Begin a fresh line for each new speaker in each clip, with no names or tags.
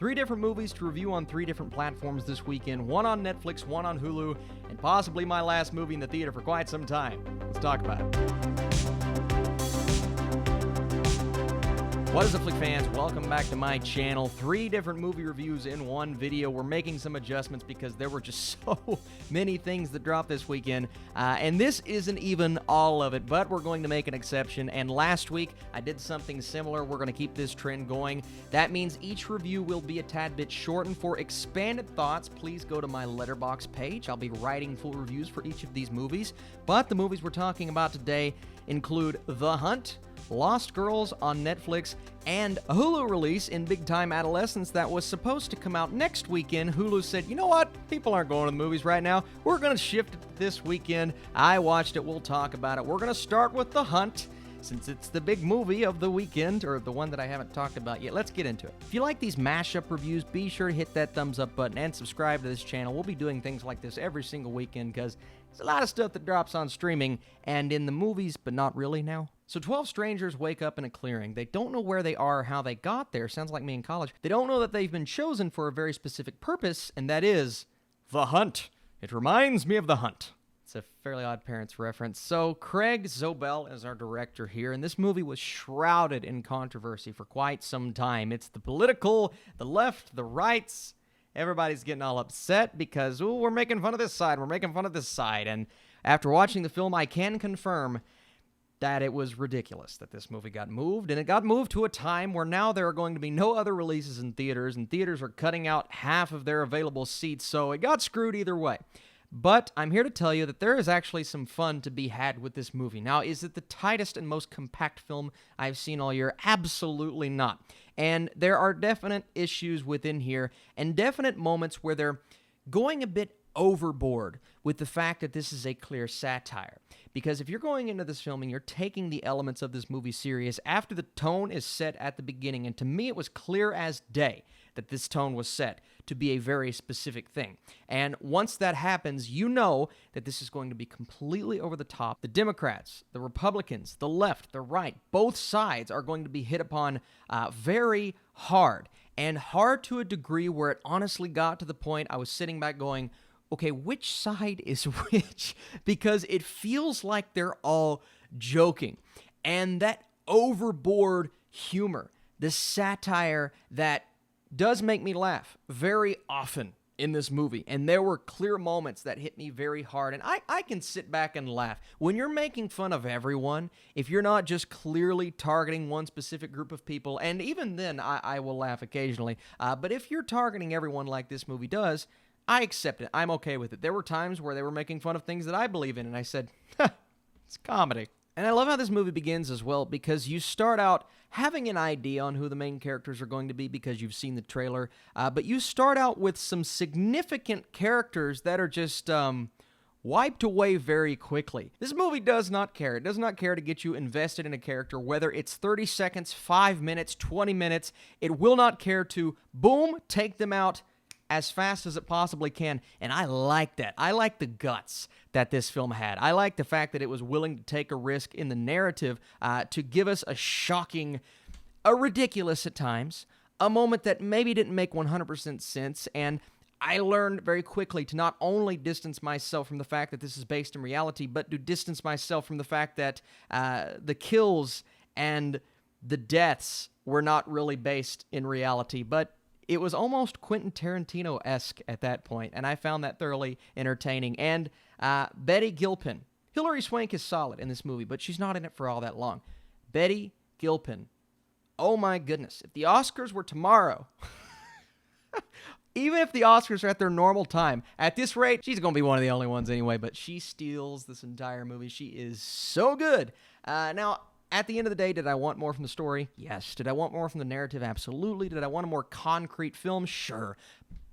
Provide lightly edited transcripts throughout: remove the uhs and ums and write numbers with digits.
3 different movies to review on 3 different platforms this weekend, one on Netflix, one on Hulu, and possibly my last movie in the theater for quite some time. Let's talk about it. What is up, Flick fans? Welcome back to my channel. 3 different movie reviews in one video. We're making some adjustments because there were just so many things that dropped this weekend, and this isn't even all of it, but we're going to make an exception. And last week, I did something similar. We're going to keep this trend going. That means each review will be a tad bit shortened. For expanded thoughts, please go to my Letterboxd page. I'll be writing full reviews for each of these movies, but the movies we're talking about today include The Hunt, Lost Girls on Netflix, and a Hulu release in big Time Adolescence that was supposed to come out next weekend. Hulu said, you know what? People aren't going to the movies right now. We're going to shift it this weekend. I watched it. We'll talk about it. We're going to start with The Hunt, since it's the big movie of the weekend, or the one that I haven't talked about yet. Let's get into it. If you like these mashup reviews, be sure to hit that thumbs up button and subscribe to this channel. We'll be doing things like this every single weekend because there's a lot of stuff that drops on streaming and in the movies, but not really now. So 12 strangers wake up in a clearing. They don't know where they are or how they got there. Sounds like me in college. They don't know that they've been chosen for a very specific purpose, and that is the hunt. It reminds me of The Hunt. It's a Fairly Odd Parents reference. So Craig Zobel is our director here, and this movie was shrouded in controversy for quite some time. It's the political, the left, the rights. Everybody's getting all upset because, ooh, we're making fun of this side, we're making fun of this side. And after watching the film, I can confirm that it was ridiculous that this movie got moved, and it got moved to a time where now there are going to be no other releases in theaters, and theaters are cutting out half of their available seats, so it got screwed either way. But I'm here to tell you that there is actually some fun to be had with this movie. Now, is it the tightest and most compact film I've seen all year? Absolutely not. And there are definite issues within here, and definite moments where they're going a bit overboard with the fact that this is a clear satire. Because if you're going into this film and you're taking the elements of this movie serious after the tone is set at the beginning, and to me it was clear as day that this tone was set to be a very specific thing. And once that happens, you know that this is going to be completely over the top. The Democrats, the Republicans, the left, the right, both sides are going to be hit upon very hard, and hard to a degree where it honestly got to the point I was sitting back going, okay, which side is which? Because it feels like they're all joking. And that overboard humor, the satire that does make me laugh very often in this movie. And there were clear moments that hit me very hard. And I can sit back and laugh. When you're making fun of everyone, if you're not just clearly targeting one specific group of people, and even then I will laugh occasionally, but if you're targeting everyone like this movie does, I accept it. I'm okay with it. There were times where they were making fun of things that I believe in, and I said, it's comedy. And I love how this movie begins as well, because you start out having an idea on who the main characters are going to be because you've seen the trailer, but you start out with some significant characters that are just wiped away very quickly. This movie does not care. It does not care to get you invested in a character, whether it's 30 seconds, 5 minutes, 20 minutes. It will not care to, boom, take them out as fast as it possibly can, and I like that. I like the guts that this film had. I like the fact that it was willing to take a risk in the narrative to give us a shocking, a ridiculous at times, a moment that maybe didn't make 100% sense, and I learned very quickly to not only distance myself from the fact that this is based in reality, but to distance myself from the fact that the kills and the deaths were not really based in reality, but it was almost Quentin Tarantino-esque at that point, and I found that thoroughly entertaining. And Betty Gilpin. Hilary Swank is solid in this movie, but she's not in it for all that long. Betty Gilpin. Oh my goodness. If the Oscars were tomorrow, even if the Oscars are at their normal time, at this rate, she's going to be one of the only ones anyway, but she steals this entire movie. She is so good. Now, at the end of the day, did I want more from the story? Yes. Did I want more from the narrative? Absolutely. Did I want a more concrete film? Sure.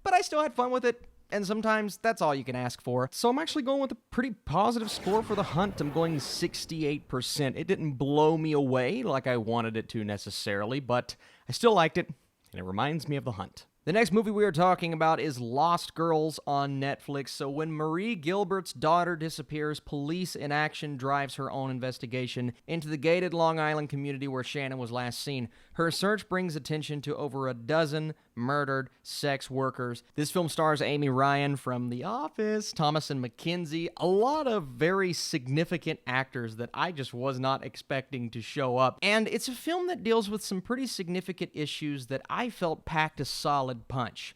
But I still had fun with it, and sometimes that's all you can ask for. So I'm actually going with a pretty positive score for The Hunt. I'm going 68%. It didn't blow me away like I wanted it to necessarily, but I still liked it, and it reminds me of The Hunt. The next movie we are talking about is Lost Girls on Netflix. So when Marie Gilbert's daughter disappears, police in action drives her own investigation into the gated Long Island community where Shannon was last seen. Her search brings attention to over a dozen murdered sex workers. This film stars Amy Ryan from The Office, Thomasin McKenzie, a lot of very significant actors that I just was not expecting to show up. And it's a film that deals with some pretty significant issues that I felt packed a solid punch.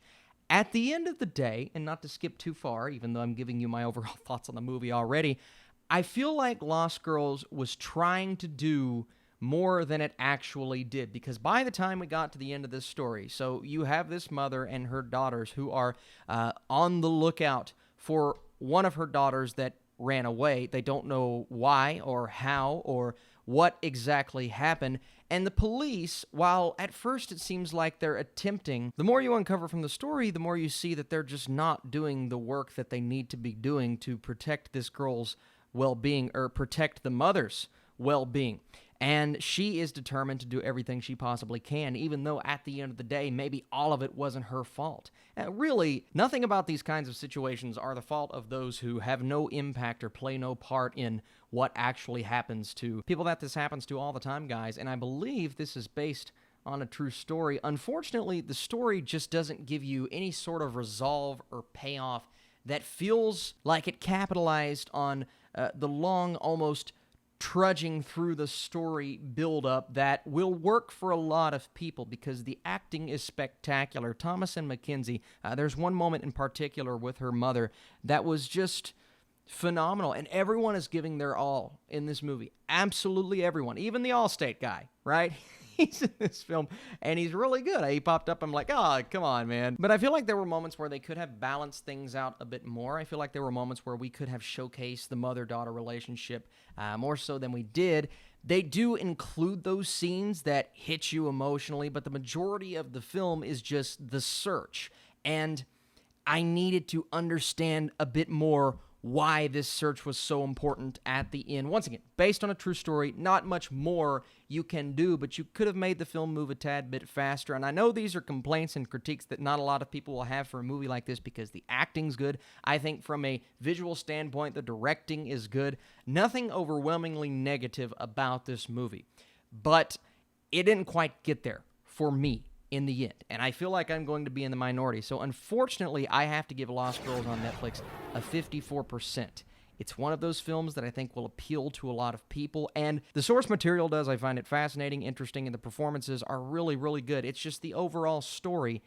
At the end of the day, and not to skip too far, even though I'm giving you my overall thoughts on the movie already, I feel like Lost Girls was trying to do more than it actually did, because by the time we got to the end of this story, so you have this mother and her daughters who are on the lookout for one of her daughters that ran away. They don't know why or how or what exactly happened. And the police, while at first it seems like they're attempting, the more you uncover from the story, the more you see that they're just not doing the work that they need to be doing to protect this girl's well-being, or protect the mother's well-being. And she is determined to do everything she possibly can, even though at the end of the day, maybe all of it wasn't her fault. Really, nothing about these kinds of situations are the fault of those who have no impact or play no part in what actually happens to people that this happens to all the time, guys. And I believe this is based on a true story. Unfortunately, the story just doesn't give you any sort of resolve or payoff that feels like it capitalized on the long, almost trudging through the story build-up that will work for a lot of people because the acting is spectacular. Thomasin McKenzie, there's one moment in particular with her mother that was just phenomenal, and everyone is giving their all in this movie. Absolutely everyone, even the Allstate guy, right? He's in this film, and he's really good. He popped up, I'm like, oh, come on, man. But I feel like there were moments where they could have balanced things out a bit more. I feel like there were moments where we could have showcased the mother-daughter relationship more so than we did. They do include those scenes that hit you emotionally, but the majority of the film is just the search. And I needed to understand a bit more why this search was so important at the end. Once again, based on a true story, not much more you can do, but you could have made the film move a tad bit faster. And I know these are complaints and critiques that not a lot of people will have for a movie like this because the acting's good. I think from a visual standpoint, the directing is good. Nothing overwhelmingly negative about this movie. But it didn't quite get there for me in the end, and I feel like I'm going to be in the minority. So unfortunately, I have to give Lost Girls on Netflix a 54%. It's one of those films that I think will appeal to a lot of people, and the source material does. I find it fascinating, interesting, and the performances are really, really good. It's just the overall story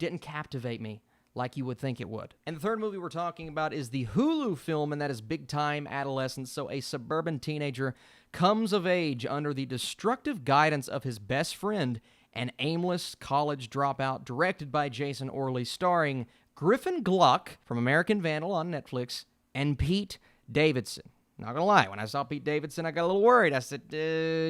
didn't captivate me like you would think it would. And the third movie we're talking about is the Hulu film, and that is Big Time Adolescence. So a suburban teenager comes of age under the destructive guidance of his best friend, an aimless college dropout, directed by Jason Orley, starring Griffin Gluck from American Vandal on Netflix, and Pete Davidson. Not gonna lie, when I saw Pete Davidson, I got a little worried. I said,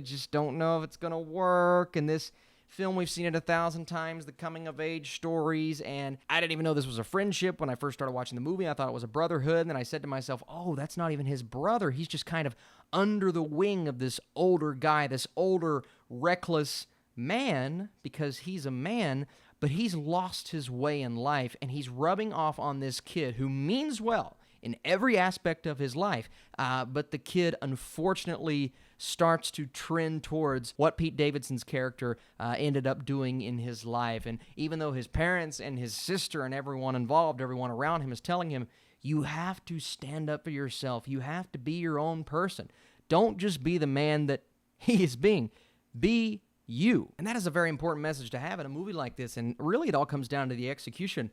just don't know if it's gonna work. And this film, we've seen it 1,000 times, the coming-of-age stories, and I didn't even know this was a friendship when I first started watching the movie. I thought it was a brotherhood, and then I said to myself, oh, that's not even his brother. He's just kind of under the wing of this older guy, this older, reckless man, because he's a man, but he's lost his way in life, and he's rubbing off on this kid who means well in every aspect of his life, but the kid unfortunately starts to trend towards what Pete Davidson's character ended up doing in his life. And even though his parents and his sister and everyone involved, everyone around him is telling him, you have to stand up for yourself, you have to be your own person, don't just be the man that he is being, be you. And that is a very important message to have in a movie like this, and really it all comes down to the execution.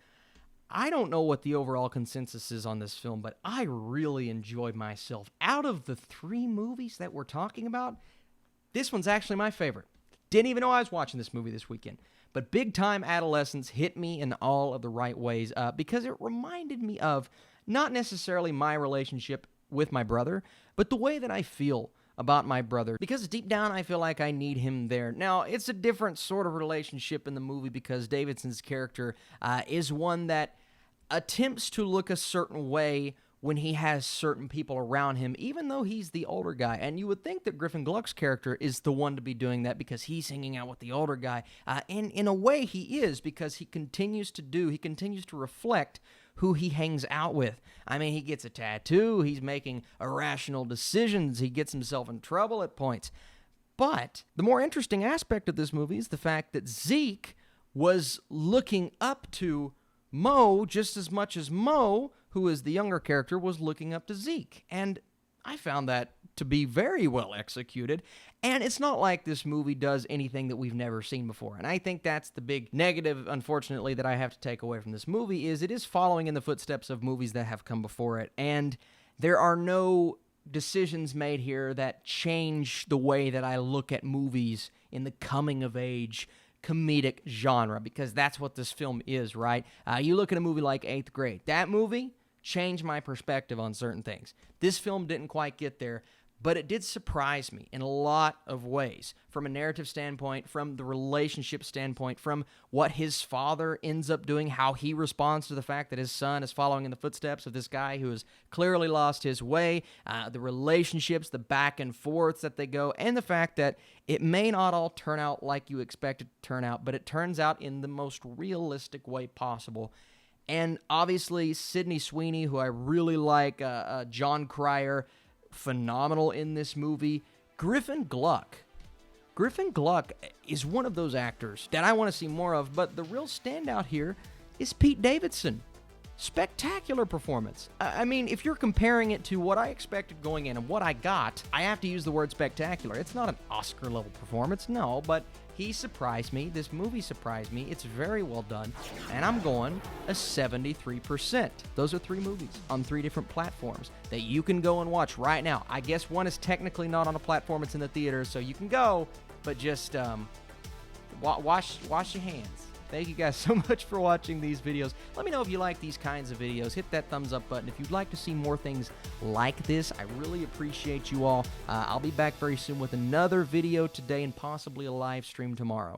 I don't know what the overall consensus is on this film, but I really enjoyed myself. Out of the 3 movies that we're talking about, this one's actually my favorite. Didn't even know I was watching this movie this weekend. But Big Time Adolescence hit me in all of the right ways because it reminded me of not necessarily my relationship with my brother, but the way that I feel about my brother, because deep down I feel like I need him there. Now, it's a different sort of relationship in the movie because Davidson's character is one that attempts to look a certain way when he has certain people around him, even though he's the older guy. And you would think that Griffin Gluck's character is the one to be doing that because he's hanging out with the older guy. And in a way, he is, because he continues to reflect who he hangs out with. I mean, he gets a tattoo, he's making irrational decisions, he gets himself in trouble at points. But the more interesting aspect of this movie is the fact that Zeke was looking up to Mo just as much as Mo, who is the younger character, was looking up to Zeke. And I found that to be very well executed. And it's not like this movie does anything that we've never seen before. And I think that's the big negative, unfortunately, that I have to take away from this movie, is it is following in the footsteps of movies that have come before it. And there are no decisions made here that change the way that I look at movies in the coming-of-age comedic genre, because that's what this film is, right? You look at a movie like 8th Grade. That movie changed my perspective on certain things. This film didn't quite get there, but it did surprise me in a lot of ways, from a narrative standpoint, from the relationship standpoint, from what his father ends up doing, how he responds to the fact that his son is following in the footsteps of this guy who has clearly lost his way, the relationships, the back and forths that they go, and the fact that it may not all turn out like you expect it to turn out, but it turns out in the most realistic way possible. And obviously, Sydney Sweeney, who I really like, John Cryer, phenomenal in this movie. Griffin Gluck is one of those actors that I want to see more of, but the real standout here is Pete Davidson. Spectacular performance. I mean, if you're comparing it to what I expected going in and what I got, I have to use the word spectacular. It's not an Oscar-level performance, no, but he surprised me. This movie surprised me. It's very well done, and I'm going a 73%. Those are 3 movies on 3 different platforms that you can go and watch right now. I guess one is technically not on a platform, it's in the theater, so you can go, but just wash your hands. Thank you guys so much for watching these videos. Let me know if you like these kinds of videos. Hit that thumbs up button. If you'd like to see more things like this, I really appreciate you all. I'll be back very soon with another video today and possibly a live stream tomorrow.